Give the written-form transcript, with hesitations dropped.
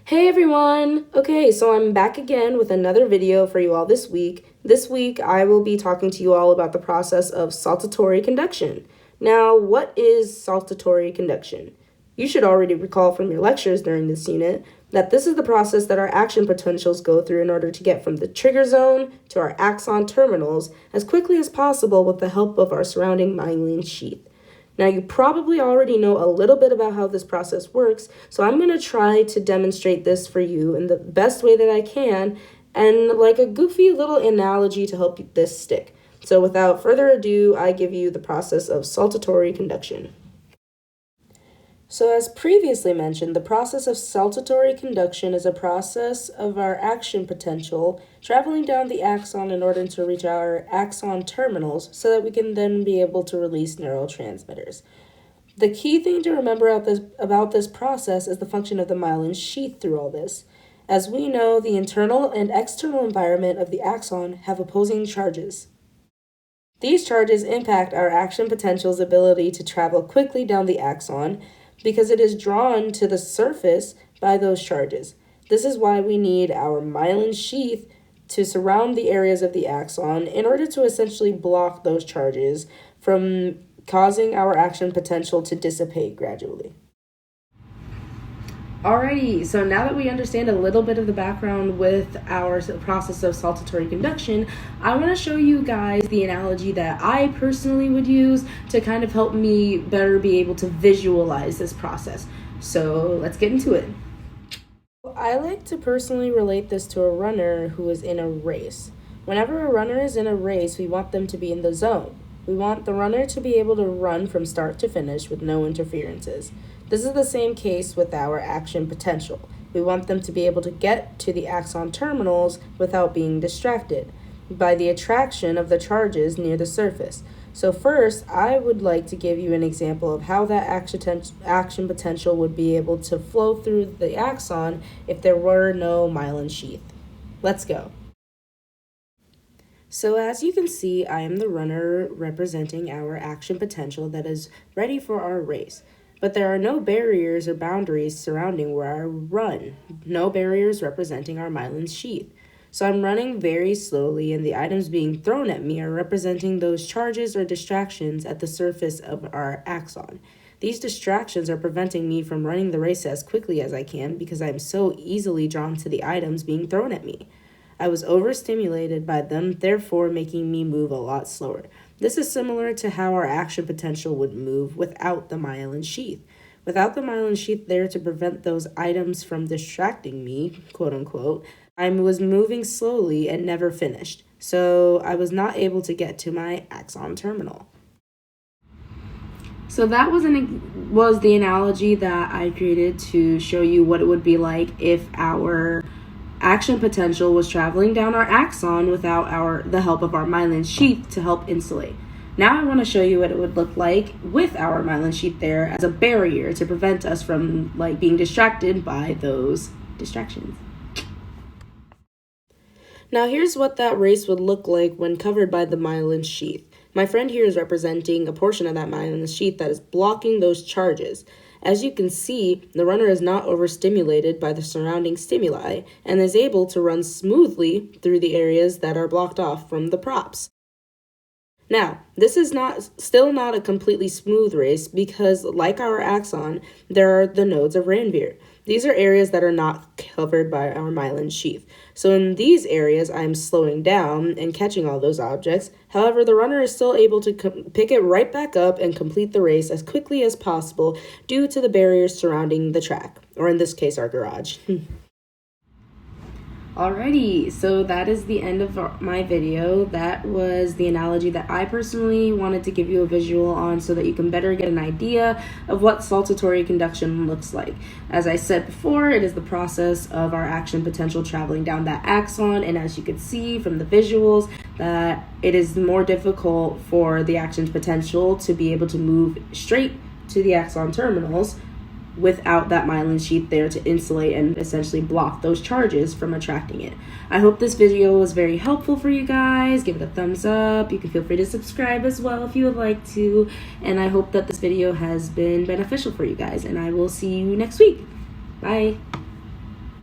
Hey everyone! Okay, so I'm back again with another video for you all this week. This week I will be talking to you all about the process of saltatory conduction. Now, what is saltatory conduction? You should already recall from your lectures during this unit that this is the process that our action potentials go through in order to get from the trigger zone to our axon terminals as quickly as possible with the help of our surrounding myelin sheath. Now, you probably already know a little bit about how this process works, so I'm going to try to demonstrate this for you in the best way that I can, and like a goofy little analogy to help this stick. So without further ado, I give you the process of saltatory conduction. So as previously mentioned, the process of saltatory conduction is a process of our action potential traveling down the axon in order to reach our axon terminals so that we can then be able to release neurotransmitters. The key thing to remember about this process is the function of the myelin sheath through all this. As we know, the internal and external environment of the axon have opposing charges. These charges impact our action potential's ability to travel quickly down the axon, because it is drawn to the surface by those charges. This is why we need our myelin sheath to surround the areas of the axon in order to essentially block those charges from causing our action potential to dissipate gradually. Alrighty, so now that we understand a little bit of the background with our process of saltatory conduction, I want to show you guys the analogy that I personally would use to kind of help me better be able to visualize this process. So let's get into it. I like to personally relate this to a runner who is in a race. Whenever a runner is in a race, we want them to be in the zone. We want the runner to be able to run from start to finish with no interferences. This is the same case with our action potential. We want them to be able to get to the axon terminals without being distracted by the attraction of the charges near the surface. So first, I would like to give you an example of how that action potential would be able to flow through the axon if there were no myelin sheath. Let's go. So as you can see, I am the runner representing our action potential that is ready for our race. But there are no barriers or boundaries surrounding where I run, no barriers representing our myelin sheath. So I'm running very slowly, and the items being thrown at me are representing those charges or distractions at the surface of our axon. These distractions are preventing me from running the race as quickly as I can because I'm so easily drawn to the items being thrown at me. I was overstimulated by them, therefore making me move a lot slower. This is similar to how our action potential would move without the myelin sheath. Without the myelin sheath there to prevent those items from distracting me, quote unquote, I was moving slowly and never finished, so I was not able to get to my axon terminal. So that was the analogy that I created to show you what it would be like if our action potential was traveling down our axon without the help of our myelin sheath to help insulate. Now I want to show you what it would look like with our myelin sheath there as a barrier to prevent us from being distracted by those distractions. Now here's what that race would look like when covered by the myelin sheath. My friend here is representing a portion of that myelin sheath that is blocking those charges. As you can see, the runner is not overstimulated by the surrounding stimuli and is able to run smoothly through the areas that are blocked off from the props. Now, this is still not a completely smooth race because, like our axon, there are the nodes of Ranvier. These are areas that are not covered by our myelin sheath. So in these areas, I'm slowing down and catching all those objects. However, the runner is still able to pick it right back up and complete the race as quickly as possible due to the barriers surrounding the track, or in this case, our garage. Alrighty, so that is the end of my video. That was the analogy that I personally wanted to give you a visual on so that you can better get an idea of what saltatory conduction looks like. As I said before, it is the process of our action potential traveling down that axon, and as you can see from the visuals, that it is more difficult for the action potential to be able to move straight to the axon terminals without that myelin sheath there to insulate and essentially block those charges from attracting it. I hope this video was very helpful for you guys. Give it a thumbs up. You can feel free to subscribe as well if you would like to. And I hope that this video has been beneficial for you guys. And I will see you next week. Bye.